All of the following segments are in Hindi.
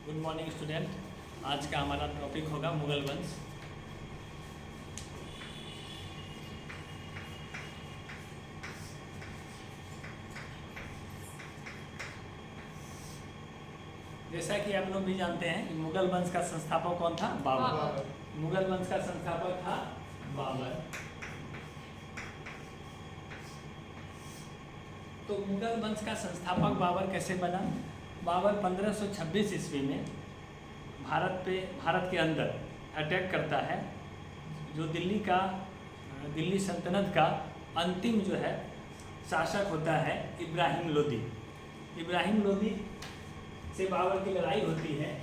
Good morning student. आज का हमारा टॉपिक होगा मुगल वंश। जैसा कि आप लोग भी जानते हैं कि मुगल वंश का संस्थापक कौन था? बाबर। मुगल वंश का संस्थापक था बाबर। तो मुगल वंश का संस्थापक बाबर कैसे बना? बाबर 1526 ईस्वी में भारत के अंदर अटैक करता है। जो दिल्ली सल्तनत का अंतिम जो है शासक होता है इब्राहिम लोदी। इब्राहिम लोदी से बाबर की लड़ाई होती है।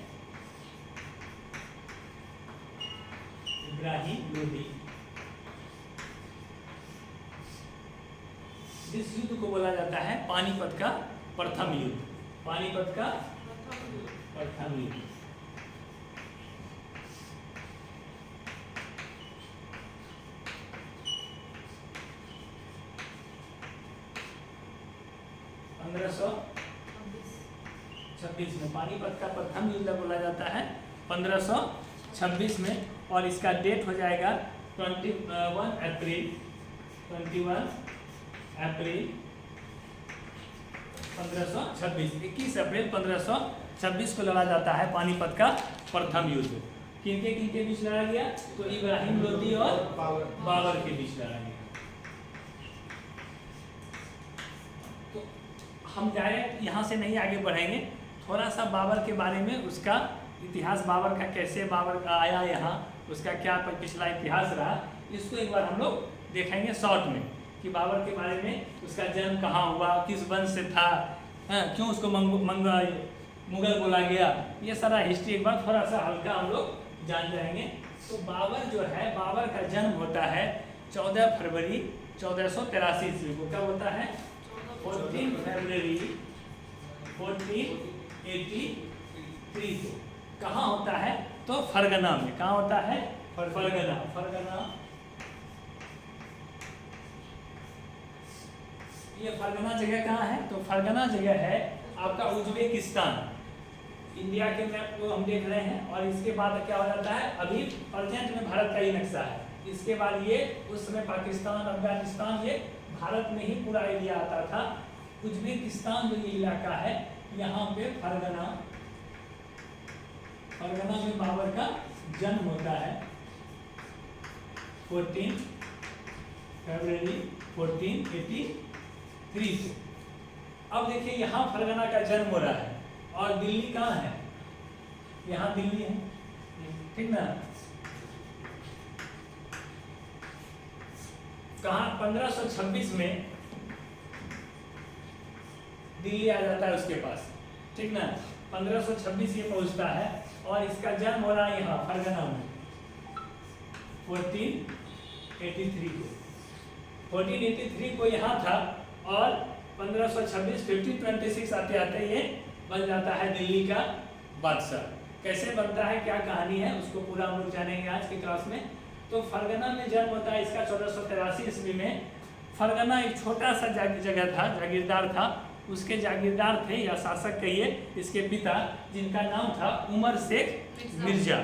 इब्राहिम लोदी, इस युद्ध को बोला जाता है पानीपत का प्रथम युद्ध। पानीपत का प्रथम युद्ध। छब्बीस में पानीपत का प्रथम युद्ध बोला जाता है 1526 में, और इसका डेट हो जाएगा 21 अप्रैल 1526। 21 अप्रैल 1526 को लड़ा जाता है पानीपत का प्रथम युद्ध। किनके बीच लड़ा गया? तो इब्राहिम लोदी और बाबर के बीच लड़ा गया। तो हम डायरेक्ट यहाँ से नहीं आगे बढ़ेंगे, थोड़ा सा बाबर के बारे में, उसका इतिहास, बाबर का कैसे बाबर आया यहाँ, उसका क्या पिछला इतिहास रहा, इसको एक बार हम लोग देखेंगे शॉर्ट में कि बाबर के बारे में, उसका जन्म कहाँ हुआ, किस वंश से था, क्यों उसको मुगल बोला गया, ये सारा हिस्ट्री एक बार थोड़ा सा हल्का हम लोग जान जाएंगे। तो बाबर जो है, बाबर का जन्म होता है 14 फरवरी 1483 ईस्वी को। क्या होता है? 14 फरवरी 1483 को। कहाँ होता है? तो फरगना में। कहाँ होता है? फरगना। ये फरगना जगह कहाँ है? तो फरगना जगह है आपका उज्बेकिस्तान। इंडिया के मैप को हम देख रहे हैं, और इसके बाद क्या हो जाता है, अभी प्रेजेंट में भारत का ही नक्शा है। इसके बाद ये उस समय पाकिस्तान, अफगानिस्तान, ये भारत में ही पूरा एरिया आता था। उज्बेकिस्तान जो ये इलाका है, यहाँ पे फरगना में बाबर का जन्म होता है 14 फरवरी 1483 को। अब देखिए यहाँ फरगना का जन्म हो रहा है, और दिल्ली कहाँ है? यहाँ दिल्ली है, ठीक ना। कहाँ? 1526 में दिल्ली आ जाता है उसके पास, ठीक ना। 1526 ये पहुंचता है, और इसका जन्म हो रहा है यहाँ फरगना में 1483 को। 1483 को यहाँ था, और 1526 1526 आते आते ये बन जाता है दिल्ली का बादशाह। कैसे बनता है, क्या कहानी है, उसको पूरा हम लोग जानेंगे आज की क्लास में। तो फरगना में जन्म होता है इसका 1483 ईस्वी में। फरगना एक छोटा सा जगह था, जागीरदार था। उसके जागीरदार थे या शासक कहिए, इसके पिता, जिनका नाम था उमर शेख मिर्जा।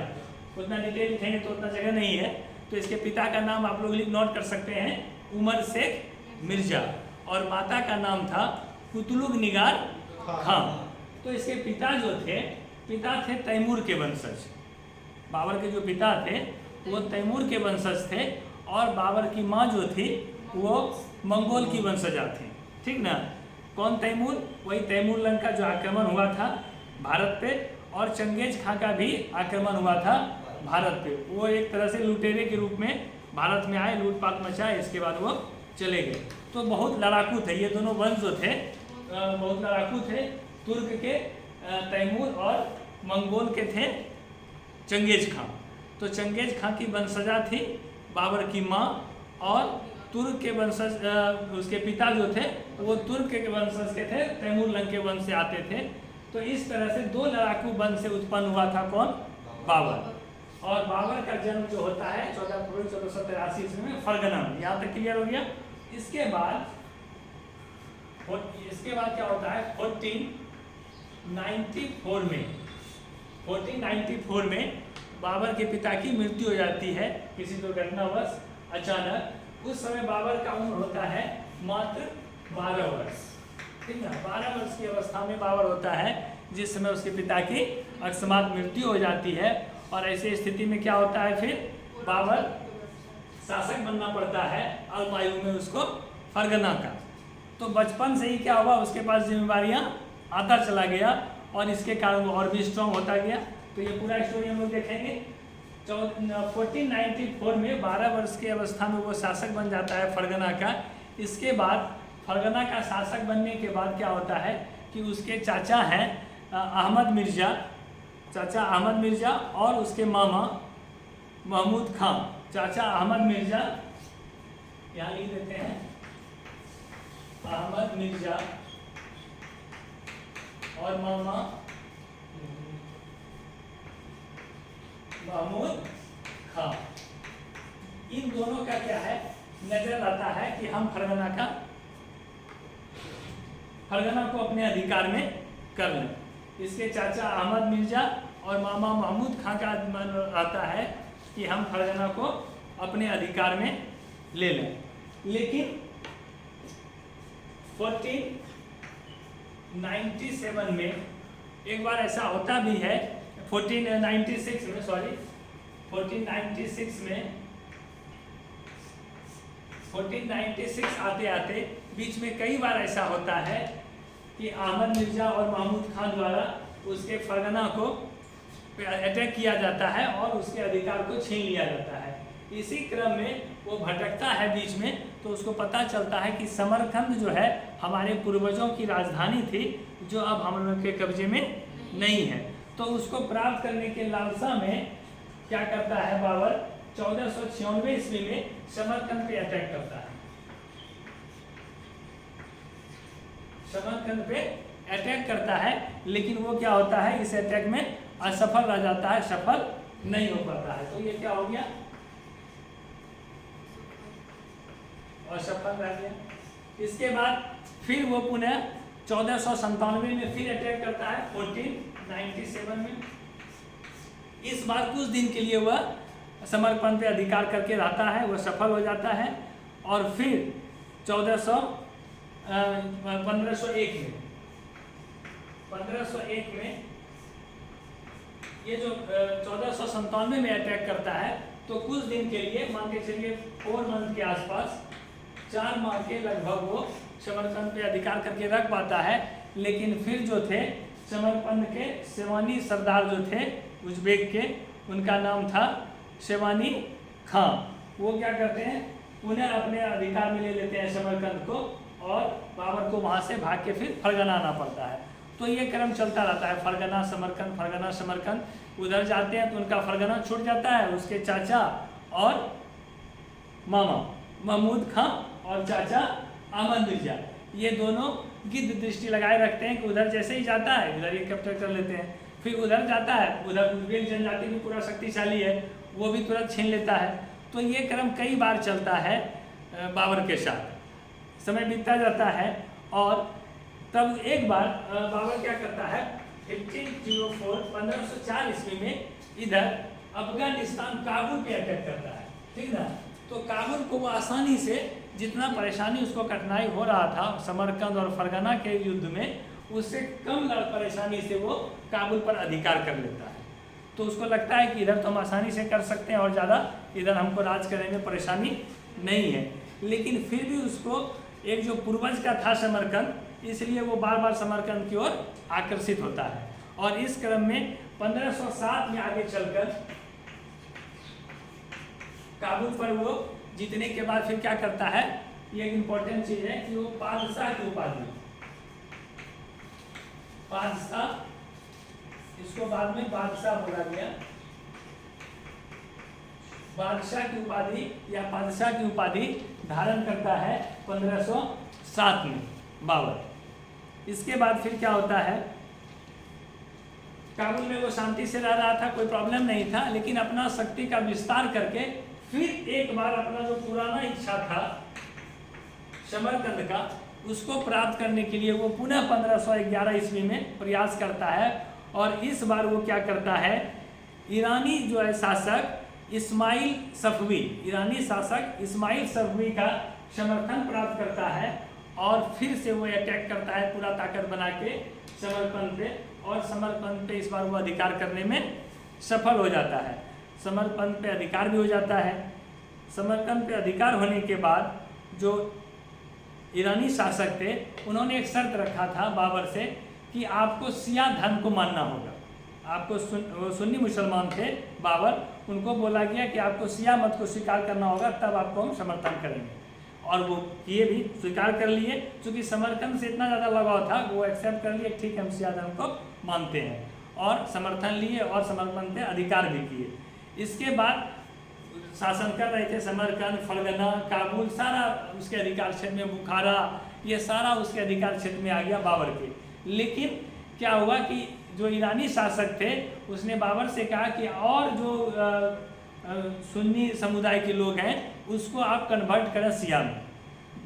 उतना डिटेल लिखेंगे तो उतना जगह नहीं है, तो इसके पिता का नाम आप लोग नोट कर सकते हैं, उमर शेख मिर्जा, और माता का नाम था कुतुब निगार खां। तो इसके पिता थे तैमूर के वंशज। बाबर के जो पिता थे वो तैमूर के वंशज थे, और बाबर की माँ जो थी वो मंगोल की वंशजा थी, ठीक ना। कौन तैमूर? वही तैमूर लंग का जो आक्रमण हुआ था भारत पे, और चंगेज खां का भी आक्रमण हुआ था भारत पे। वो एक तरह से लुटेरे के रूप में भारत में आए, लूटपाट मचाए, इसके बाद वो चले गए। तो बहुत लड़ाकू थे ये दोनों वंश जो थे, बहुत लड़ाकू थे। तुर्क के तैमूर और मंगोल के थे चंगेज खां। तो चंगेज खां की वंशजा थी बाबर की माँ, और तुर्क के वंशज, उसके पिता जो थे वो तुर्क के वंशज के थे, तैमूर लंग के वंश से आते थे। तो इस तरह से दो लड़ाकू वंश से उत्पन्न हुआ था कौन? बाबर। और बाबर का जन्म जो होता है 14 फरवरी 1483 ईस्वी में फरगना में। यहाँ तक क्लियर हो गया। इसके बाद क्या होता है 1494 में 1494 में बाबर के पिता की मृत्यु हो जाती है किसी दुर्घटनावश अचानक। उस समय बाबर का उम्र होता है मात्र 12 वर्ष, ठीक ना। 12 वर्ष की अवस्था में बाबर होता है जिस समय उसके पिता की अकस्मात मृत्यु हो जाती है। और ऐसी स्थिति में क्या होता है, फिर बाबर शासक बनना पड़ता है अल्पायु में उसको फरगना का। तो बचपन से ही क्या हुआ, उसके पास जिम्मेवारियां आता चला गया और इसके कारण वो और भी स्ट्रांग होता गया। तो ये पूरा स्टोरी हम लोग देखेंगे। 1494 में 12 वर्ष की अवस्था में वो शासक बन जाता है फरगना का। इसके बाद फरगना का शासक बनने के बाद क्या होता है कि उसके चाचा हैं अहमद मिर्ज़ा, चाचा अहमद मिर्ज़ा और उसके मामा महमूद खां। चाचा अहमद मिर्ज़ा, यहाँ लिख देते हैं अहमद मिर्ज़ा और मामा महमूद खां, इन दोनों का क्या है, नजर आता है कि हम फरगना को अपने अधिकार में कर लें। इसके चाचा अहमद मिर्ज़ा और मामा महमूद खां का मन आता है कि हम फरगना को अपने अधिकार में ले लें। लेकिन 1497 में एक बार ऐसा होता भी है, 1496 में 1496 आते आते बीच में कई बार ऐसा होता है कि अहमद मिर्ज़ा और महमूद खान द्वारा उसके फरगना को अटैक किया जाता है और उसके अधिकार को छीन लिया जाता है। इसी क्रम में वो भटकता है बीच में, तो उसको पता चलता है कि समरकंद जो है हमारे पूर्वजों की राजधानी थी, जो अब हम लोग के कब्जे में नहीं है। तो उसको प्राप्त करने के लालसा में क्या करता है बाबर, 1496 ईस्वी में समरकंद पे अटैक करता है। समरकंद पे अटैक करता है, लेकिन वो क्या होता है, इस अटैक में असफल रह जाता है, सफल नहीं हो पाता है। तो ये क्या हो गया, असफल रह गया। इसके बाद फिर वो पुनः 1497 में फिर अटैक करता है 1497 में। इस बार कुछ दिन के लिए वह समरकंद पे अधिकार करके रहता है, वह सफल हो जाता है। और फिर 1501 में ये जो 1497 में अटैक करता है, तो कुछ दिन के लिए मान के चलिए 4 मंथ के आसपास, 4 माह के लगभग वो समरकंद पे अधिकार करके रख पाता है। लेकिन फिर जो थे समरकंद के शेवानी सरदार जो थे उज्बेक के, उनका नाम था शेवानी खां, वो क्या करते हैं, उन्हें अपने अधिकार में ले लेते हैं समरकंद को, और बाबर को वहाँ से भाग के फिर फरगना आना पड़ता है। तो ये क्रम चलता रहता है, फरगना समरकंद, फरगना समरकंद। उधर जाते हैं तो उनका फरगना छूट जाता है, उसके चाचा और मामा महमूद खां और चाचा अहमद मिर्ज़ा, ये दोनों गिद्ध दृष्टि लगाए रखते हैं कि उधर जैसे ही जाता है उधर ये कैप्चर कर लेते हैं। फिर उधर जाता है, उधर उज्बेक जनजाति भी पूरा शक्तिशाली है, वो भी तुरंत छीन लेता है। तो ये क्रम कई बार चलता है बाबर के साथ, समय बीतता जाता है। और तब एक बार बाबर क्या करता है, 1504 ईस्वी में इधर अफगानिस्तान काबुल पे अटैक करता है, ठीक ना। तो काबुल को वो आसानी से, जितना परेशानी उसको कठिनाई हो रहा था समरकंद और फरगना के युद्ध में, उससे कम परेशानी से वो काबुल पर अधिकार कर लेता है। तो उसको लगता है कि इधर तो हम आसानी से कर सकते हैं और ज़्यादा इधर हमको राज करने में परेशानी नहीं है। लेकिन फिर भी उसको एक जो पूर्वज का था समरकंद, इसलिए वो बार बार समरकंद की ओर आकर्षित होता है। और इस क्रम में 1507 में आगे चलकर काबुल पर वो जीतने के बाद फिर क्या करता है, ये एक इम्पोर्टेंट चीज है कि वो बादशाह की उपाधि, बादशाह, इसको बाद में बादशाह बोला गया, बादशाह की उपाधि या बादशाह की उपाधि धारण करता है 1507 में बाबर। इसके बाद फिर क्या होता है, काबुल में वो शांति से रह रहा था, कोई प्रॉब्लम नहीं था, लेकिन अपना शक्ति का विस्तार करके फिर एक बार अपना जो पुराना इच्छा था समरकंद का, उसको प्राप्त करने के लिए वो पुनः 1511 ईस्वी में प्रयास करता है और इस बार वो क्या करता है, ईरानी जो है शासक इस्माइल सफवी, ईरानी शासक इस्माइल सफवी का समर्थन प्राप्त करता है और फिर से वो अटैक करता है पूरा ताकत बना के समरकंद पे, और समरकंद पे इस बार वो अधिकार करने में सफल हो जाता है। समरकंद पे अधिकार भी हो जाता है। समरकंद पे अधिकार होने के बाद जो ईरानी शासक थे उन्होंने एक शर्त रखा था बाबर से कि आपको शिया धर्म को मानना होगा। आपको सुन्नी मुसलमान थे बाबर, उनको बोला गया कि आपको शिया मत को स्वीकार करना होगा, तब आपको हम समर्थन करेंगे, और वो किए भी, स्वीकार कर लिए। चूँकि समरकंद से इतना ज़्यादा लगाव था वो एक्सेप्ट कर लिए, ठीक है हम शिया धर्म को मानते हैं, और समर्थन लिए और समरकंद पे अधिकार भी किए। इसके बाद शासन कर रहे थे समरकंद, फरगना, काबुल, सारा उसके अधिकार क्षेत्र में, बुखारा, ये सारा उसके अधिकार क्षेत्र में आ गया बाबर के। लेकिन क्या हुआ कि जो ईरानी शासक थे उसने बाबर से कहा कि और जो सुन्नी समुदाय के लोग हैं उसको आप कन्वर्ट करें शिया में,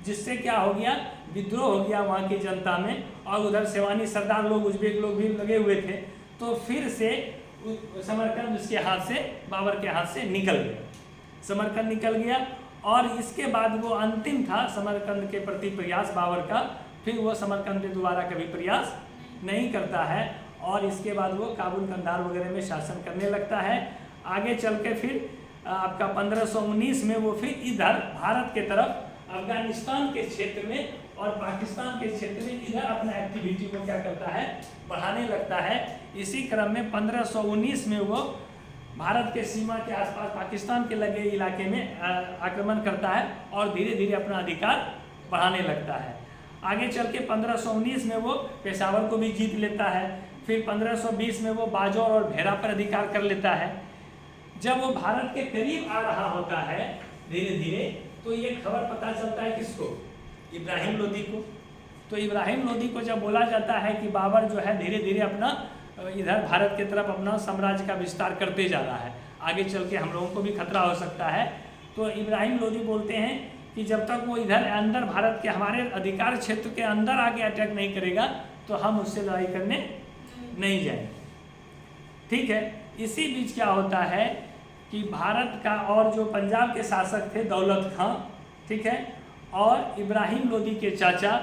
जिससे क्या हो गया, विद्रोह हो गया वहाँ की जनता में, और उधर सेवानी सरदार लोग, उज्बेक लोग भी लगे हुए थे। तो फिर से समरकंद उसके हाथ से, बाबर के हाथ से निकल गया, समरकंद निकल गया। और इसके बाद वो अंतिम था समरकंद के प्रति प्रयास बाबर का, फिर वो समरकंद पे दोबारा कभी प्रयास नहीं करता है, और इसके बाद वो काबुल, कंधार वगैरह में शासन करने लगता है। आगे चल के फिर आपका 1519 में वो फिर इधर भारत के तरफ, अफगानिस्तान के क्षेत्र में और पाकिस्तान के क्षेत्र में इधर अपना एक्टिविटी को क्या करता है, बढ़ाने लगता है। इसी क्रम में 1519 में वो भारत के सीमा के आसपास पाकिस्तान के लगे इलाके में आक्रमण करता है और धीरे धीरे अपना अधिकार बढ़ाने लगता है। आगे चल के 1519 में वो पेशावर को भी जीत लेता है। फिर 1520 में वो बाजौर और भेरा पर अधिकार कर लेता है। जब वो भारत के करीब आ रहा होता है धीरे धीरे, तो ये खबर पता चलता है किसको, इब्राहिम लोदी को। तो इब्राहिम लोदी को जब बोला जाता है कि बाबर जो है धीरे धीरे अपना इधर भारत की तरफ अपना साम्राज्य का विस्तार करते जा रहा है, आगे चल के हम लोगों को भी खतरा हो सकता है, तो इब्राहिम लोदी बोलते हैं कि जब तक वो इधर अंदर भारत के हमारे अधिकार क्षेत्र के अंदर आके अटैक नहीं करेगा तो हम उससे लड़ाई करने नहीं जाएंगे। ठीक है। इसी बीच क्या होता है कि भारत का और जो पंजाब के शासक थे दौलत खां, ठीक है, और इब्राहिम लोदी के चाचा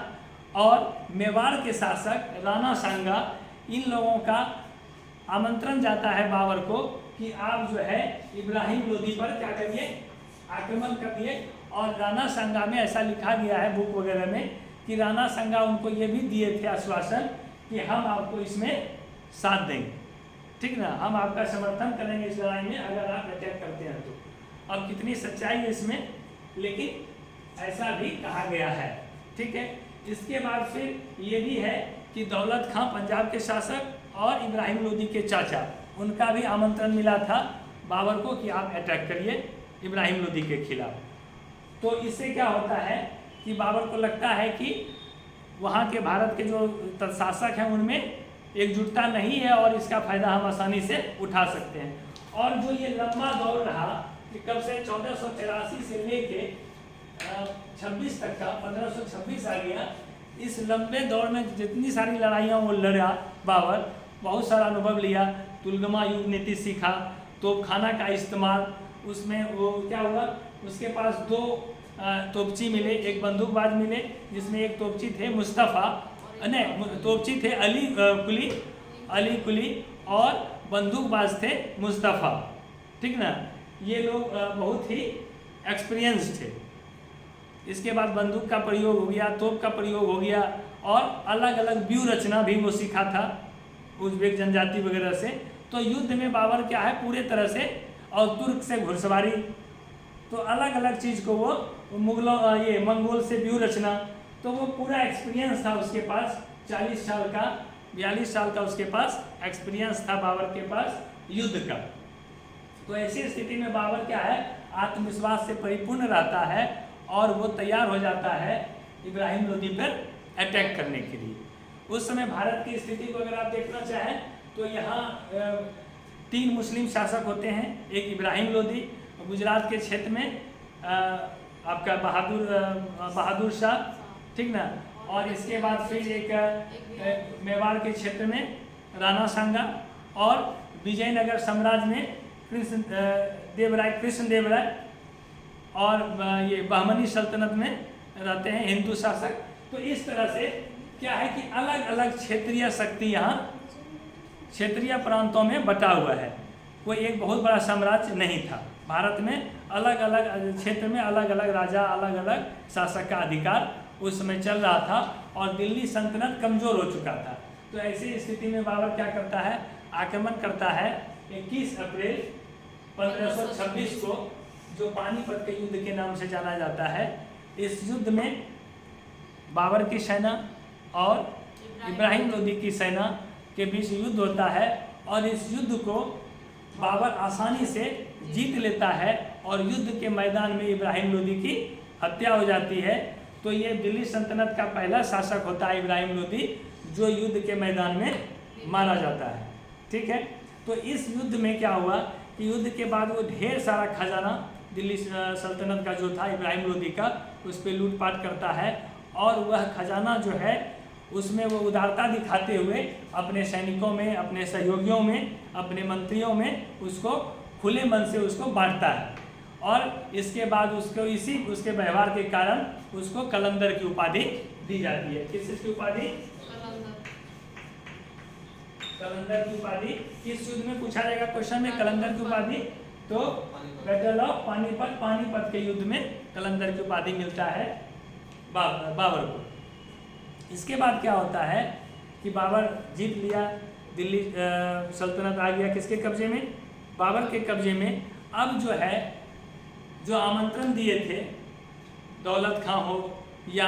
और मेवाड़ के शासक राणा सांगा, इन लोगों का आमंत्रण जाता है बाबर को कि आप जो है इब्राहिम लोदी पर क्या करिए, आक्रमण करिए। और राणा सांगा में ऐसा लिखा गया है बुक वगैरह में कि राणा सांगा उनको ये भी दिए थे आश्वासन कि हम आपको इसमें साथ देंगे, ठीक ना, हम आपका समर्थन करेंगे इस लड़ाई में अगर आप अटैक करते हैं तो। अब कितनी सच्चाई है इसमें, लेकिन ऐसा भी कहा गया है। ठीक है। इसके बाद फिर ये भी है कि दौलत खां पंजाब के शासक और इब्राहिम लोदी के चाचा, उनका भी आमंत्रण मिला था बाबर को कि आप अटैक करिए इब्राहिम लोदी के खिलाफ। तो इससे क्या होता है कि बाबर को लगता है कि वहाँ के भारत के जो शासक हैं उनमें एकजुटता नहीं है और इसका फायदा हम आसानी से उठा सकते हैं। और जो ये लंबा दौर रहा कि कब से 1483 से लेके 26 तक का, 1526 आ गया, इस लंबे दौर में जितनी सारी लड़ाइयाँ वो लड़ा बाबर, बहुत सारा अनुभव लिया, तुलगमा युद्ध नीति सीखा, तोपखाना का इस्तेमाल, उसमें वो क्या हुआ, उसके पास 2 तोपची मिले, एक बंदूकबाज मिले जिसमें एक तोपची थे मुस्तफ़ा, नहीं तोपची थे अली कुली और बंदूकबाज थे मुस्तफ़ा, ठीक ना, ये लोग बहुत ही एक्सपीरियंस थे। इसके बाद बंदूक का प्रयोग हो गया, तोप का प्रयोग हो गया और अलग अलग व्यूह रचना भी वो सीखा था उज्बेक जनजाति वगैरह से। तो युद्ध में बाबर क्या है पूरे तरह से, और तुर्क से घुड़सवारी, तो अलग अलग चीज़ को वो मुगलों ये मंगोल से व्यूह रचना, तो वो पूरा एक्सपीरियंस था उसके पास, 40 साल का 42 साल का उसके पास एक्सपीरियंस था बाबर के पास युद्ध का। तो ऐसी स्थिति में बाबर क्या है, आत्मविश्वास से परिपूर्ण रहता है और वो तैयार हो जाता है इब्राहिम लोदी पर अटैक करने के लिए। उस समय भारत की स्थिति को अगर आप देखना चाहें तो यहाँ 3 मुस्लिम शासक होते हैं, एक इब्राहिम लोदी गुजरात के क्षेत्र में, आपका बहादुर शाह, ठीक ना, और इसके बाद फिर एक मेवाड़ के क्षेत्र में राणा सांगा, और विजयनगर साम्राज्य में कृष्ण देव राय, और ये बहमनी सल्तनत में रहते हैं हिंदू शासक। तो इस तरह से क्या है कि अलग अलग क्षेत्रीय शक्ति यहाँ क्षेत्रीय प्रांतों में बटा हुआ है, कोई एक बहुत बड़ा साम्राज्य नहीं था। भारत में अलग अलग क्षेत्र में अलग अलग राजा, अलग अलग शासक का अधिकार उस समय चल रहा था, और दिल्ली सल्तनत कमज़ोर हो चुका था। तो ऐसी स्थिति में बाबर क्या करता है, आक्रमण करता है 21 अप्रैल 1526 को, जो पानीपत के युद्ध के नाम से जाना जाता है। इस युद्ध में बाबर की सेना और इब्राहिम लोदी की सेना के बीच युद्ध होता है, और इस युद्ध को बाबर आसानी से जीत लेता है, और युद्ध के मैदान में इब्राहिम लोदी की हत्या हो जाती है। तो ये दिल्ली सल्तनत का पहला शासक होता है इब्राहिम लोदी, जो युद्ध के मैदान में मारा जाता है। ठीक है, तो इस युद्ध में क्या हुआ कि युद्ध के बाद वो ढेर सारा खजाना दिल्ली सल्तनत का जो था इब्राहिम लोदी का, उस पर लूटपाट करता है, और वह खजाना जो है उसमें वो उदारता दिखाते हुए अपने सैनिकों में, अपने सहयोगियों में, अपने मंत्रियों में उसको खुले मन से उसको बांटता है। और इसके बाद उसको उसके व्यवहार के कारण उसको कलंदर की उपाधि दी जाती है। किस चीज की उपाधि? कलंदर की उपाधि। किस युद्ध में पूछा जाएगा क्वेश्चन में कलंदर की उपाधि? तो बैटल ऑफ पानीपत, पानीपत के युद्ध में कलंदर की उपाधि मिलता है बाबर को। इसके बाद क्या होता है कि बाबर जीत लिया, दिल्ली सल्तनत आ गया किसके कब्जे में? बाबर के कब्जे में। अब जो है, जो आमंत्रण दिए थे दौलत खां हो या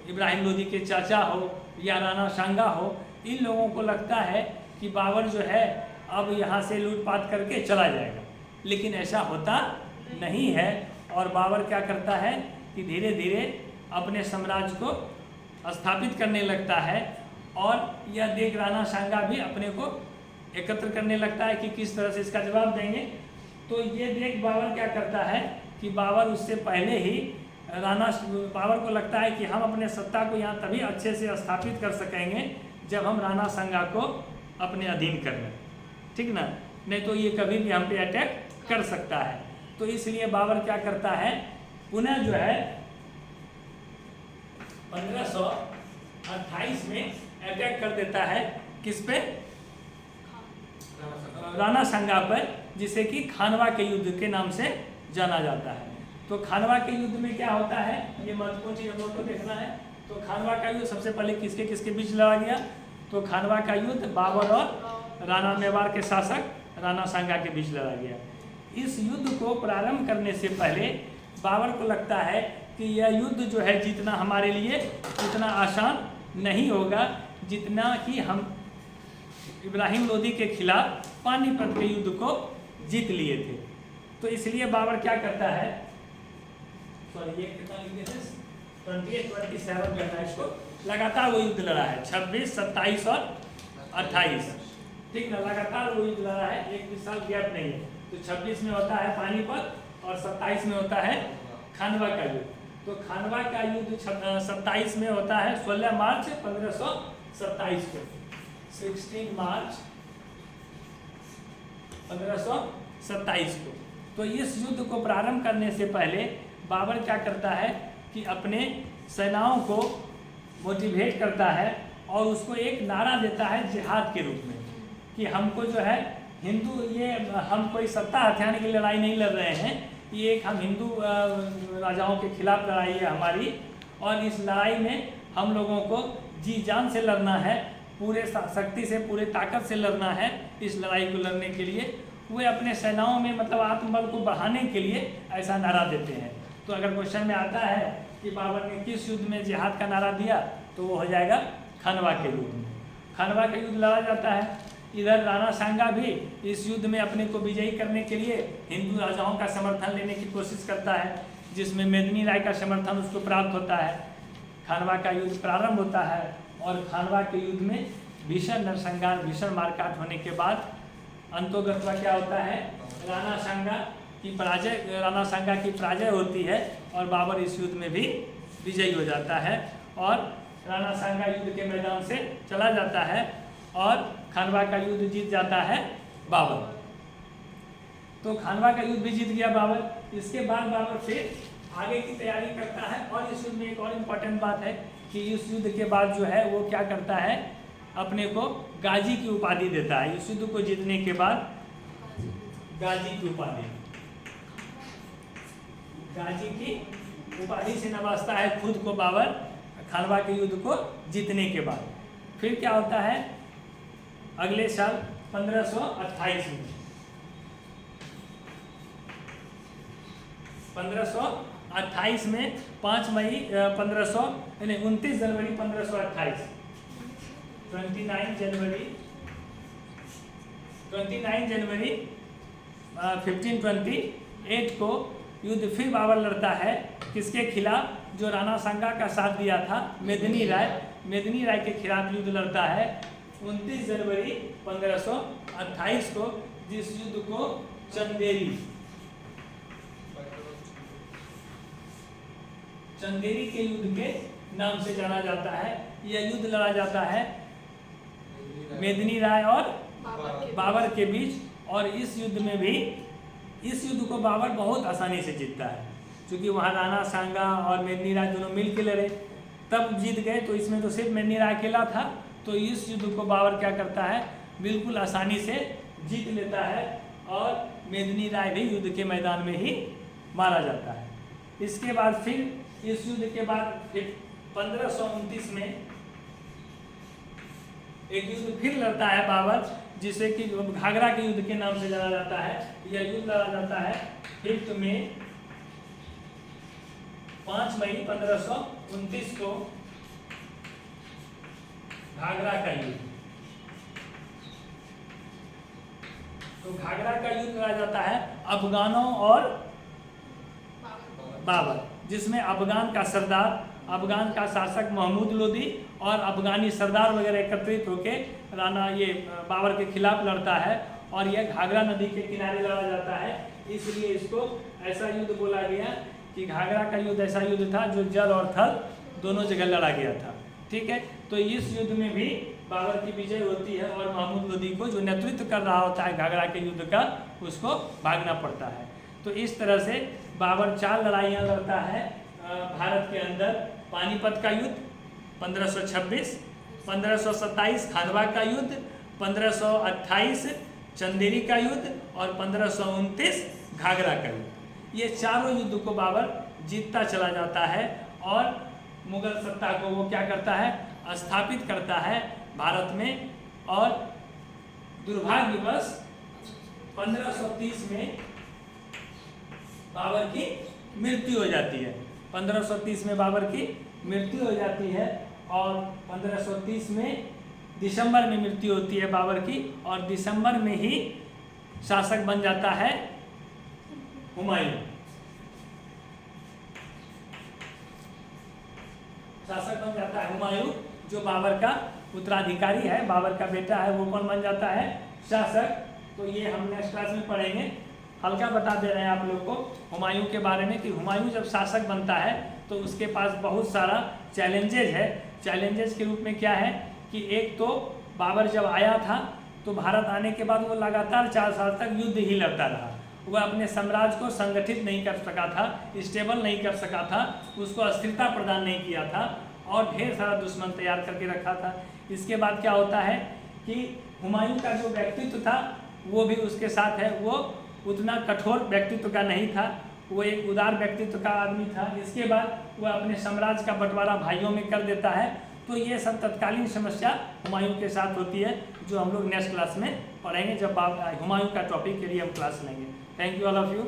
इब्राहिम लोदी के चाचा हो या राणा सांगा हो, इन लोगों को लगता है कि बाबर जो है अब यहाँ से लूटपाट करके चला जाएगा, लेकिन ऐसा होता नहीं है। और बाबर क्या करता है कि धीरे धीरे अपने साम्राज्य को स्थापित करने लगता है, और यह देख राणा सांगा भी अपने को एकत्र करने लगता है कि किस तरह से इसका जवाब देंगे। तो ये देख बाबर क्या करता है कि बाबर उससे पहले ही बाबर को लगता है कि हम अपने सत्ता को यहाँ तभी अच्छे से स्थापित कर सकेंगे जब हम राणा सांगा को अपने अधीन कर लें, ठीक ना, नहीं तो ये कभी भी हम पे अटैक कर सकता है। तो इसलिए बाबर क्या करता है, पुनः जो है 1528 में अटैक कर देता है किस पे? राणा सांगा पर, जिसे कि खानवा के युद्ध के नाम से जाना जाता है। तो खानवा के युद्ध में क्या होता है, ये महत्वपूर्ण चीज हम लोग को देखना है। तो खानवा का युद्ध सबसे पहले किसके किसके बीच लड़ा गया? तो खानवा का युद्ध बाबर और राणा मेवाड़ के शासक राणा सांगा के बीच लड़ा गया। इस युद्ध को प्रारंभ करने से पहले बाबर को लगता है कि यह युद्ध जो है जीतना हमारे लिए उतना आसान नहीं होगा जितना कि हम इब्राहिम लोदी के खिलाफ पानीपत के युद्ध को जीत लिए थे। तो इसलिए बाबर क्या करता है, सॉरी ये कितना लिख देते हैं, 28-27 करना है इसको, लगातार वो युद्ध लड़ा है 26, 27 और 28, ठीक ना, लगातार वो युद्ध लड़ा है, एक भी साल गैप नहीं है। तो 26 में होता है पानीपत और 27 में होता है खानवा का युद्ध। तो खानवा का युद्ध 27 में होता है 16 मार्च 1527 को, 16 मार्च 1527 को। तो इस युद्ध को प्रारंभ करने से पहले बाबर क्या करता है कि अपने सेनाओं को मोटिवेट करता है और उसको एक नारा देता है जिहाद के रूप में कि हमको जो है हिंदू, ये हम कोई सत्ता हथियाने की लड़ाई नहीं लड़ रहे हैं, ये एक हम हिंदू राजाओं के खिलाफ लड़ाई है हमारी, और इस लड़ाई में हम लोगों को जी जान से लड़ना है, पूरे शक्ति से, पूरे ताकत से लड़ना है। इस लड़ाई को लड़ने के लिए वे अपने सेनाओं में मतलब आत्मबल को बढ़ाने के लिए ऐसा नारा देते हैं। तो अगर क्वेश्चन में आता है कि बाबर ने किस युद्ध में जिहाद का नारा दिया, तो वो हो जाएगा खानवा के युद्ध में। खानवा का युद्ध लड़ा जाता है। इधर राणा सांगा भी इस युद्ध में अपने को विजयी करने के लिए हिंदू राजाओं का समर्थन लेने की कोशिश करता है, जिसमें मेदिनी राय का समर्थन उसको प्राप्त होता है। खानवा का युद्ध प्रारंभ होता है और खानवा के युद्ध में भीषण नरसंहार, भीषण मारकाट होने के बाद अंतोगत्वा क्या होता है, राणा सांगा की पराजय होती है और बाबर इस युद्ध में भी विजयी हो जाता है और राणा सांगा युद्ध के मैदान से चला जाता है और खानवा का युद्ध जीत जाता है बाबर। तो खानवा का युद्ध भी जीत गया बाबर। इसके बाद बाबर फिर आगे की तैयारी करता है। और इस युद्ध में एक और इम्पोर्टेंट बात है कि इस युद्ध के बाद जो है वो क्या करता है, अपने को गाजी की उपाधि देता है। इस युद्ध को जीतने के बाद गाजी की उपाधि, गाजी की उपाधि से नवाजता है खुद को बाबर खानवा के युद्ध को जीतने के बाद। फिर क्या होता है, अगले साल 1528 में 1528 में 5 मई 29 जनवरी 1528 29 जनवरी 1528 को युद्ध फिर बाबर लड़ता है। किसके खिलाफ, जो राणा सांगा का साथ दिया था मेदिनी राय के खिलाफ युद्ध लड़ता है 29 जनवरी 1528 को, जिस युद्ध को चंदेरी के युद्ध के नाम से जाना जाता है। यह युद्ध लड़ा जाता है मेदिनी राय और बाबर के बीच। और इस युद्ध में भी, इस युद्ध को बाबर बहुत आसानी से जीतता है, क्योंकि वहाँ राणा सांगा और मेदिनी राय दोनों मिल के लड़े तब जीत गए। तो इसमें तो सिर्फ मेदिनी राय अकेला था। तो इस युद्ध को बाबर क्या करता है, बिल्कुल आसानी से जीत लेता है और मेदिनी राय भी युद्ध के मैदान में ही मारा जाता है। इसके बाद फिर इस युद्ध के बाद फिर 1529 में एक युद्ध फिर लड़ता है बाबर, जिसे कि घाघरा के युद्ध के नाम से जाना जाता है। यह युद्ध लड़ा जाता है 5 में 5 मई 1529 को, घाघरा का युद्ध। तो घाघरा का युद्ध लड़ा जाता है अफगानों और बाबर, जिसमें अफगान का सरदार, अफगान का शासक महमूद लोदी और अफगानी सरदार वगैरह एकत्रित होकर राणा ये बाबर के खिलाफ लड़ता है। और यह घाघरा नदी के किनारे लड़ा जाता है, इसलिए इसको ऐसा युद्ध बोला गया कि घाघरा का युद्ध ऐसा युद्ध था जो जल और थल दोनों जगह लड़ा गया था। ठीक है, तो इस युद्ध में भी बाबर की विजय होती है और महमूद लोदी को, जो नेतृत्व कर रहा होता है घाघरा के युद्ध का, उसको भागना पड़ता है। तो इस तरह से बाबर 4 लड़ाइयाँ लड़ता है भारत के अंदर। पानीपत का युद्ध 1526, 1527 खानवा का युद्ध, 1528 चंदेरी का युद्ध और 1529 घाघरा का युद्ध। ये चारों युद्ध को बाबर जीतता चला जाता है और मुगल सत्ता को वो क्या करता है, स्थापित करता है भारत में। और दुर्भाग्यवश 1530 में बाबर की मृत्यु हो जाती है। 1530 में बाबर की मृत्यु हो जाती है और 1530 में दिसंबर में मृत्यु होती है बाबर की। और दिसंबर में ही शासक बन जाता है हुमायूं। शासक बन जाता है हुमायूं, जो बाबर का उत्तराधिकारी है, बाबर का बेटा है, वो कौन बन जाता है, शासक। तो ये हम नेक्स्ट क्लास में पढ़ेंगे। हल्का बता दे रहे हैं आप लोग को हुमायूं के बारे में कि हुमायूं जब शासक बनता है तो उसके पास बहुत सारा चैलेंजेज है। चैलेंजेस के रूप में क्या है कि एक तो बाबर जब आया था तो भारत आने के बाद वो लगातार 4 साल तक युद्ध ही लड़ता रहा। वह अपने साम्राज्य को संगठित नहीं कर सका था, स्टेबल नहीं कर सका था, उसको अस्थिरता प्रदान नहीं किया था और ढेर सारा दुश्मन तैयार करके रखा था। इसके बाद क्या होता है कि हुमायूं का जो व्यक्तित्व था वो भी उसके साथ है, वो उतना कठोर व्यक्तित्व का नहीं था, वो एक उदार व्यक्तित्व का आदमी था। इसके बाद वह अपने साम्राज्य का बंटवारा भाइयों में कर देता है। तो ये सब तत्कालीन समस्या हुमायूं के साथ होती है, जो हम लोग नेक्स्ट क्लास में पढ़ेंगे जब हुमायूं का टॉपिक के लिए हम क्लास लेंगे। Thank you all of you.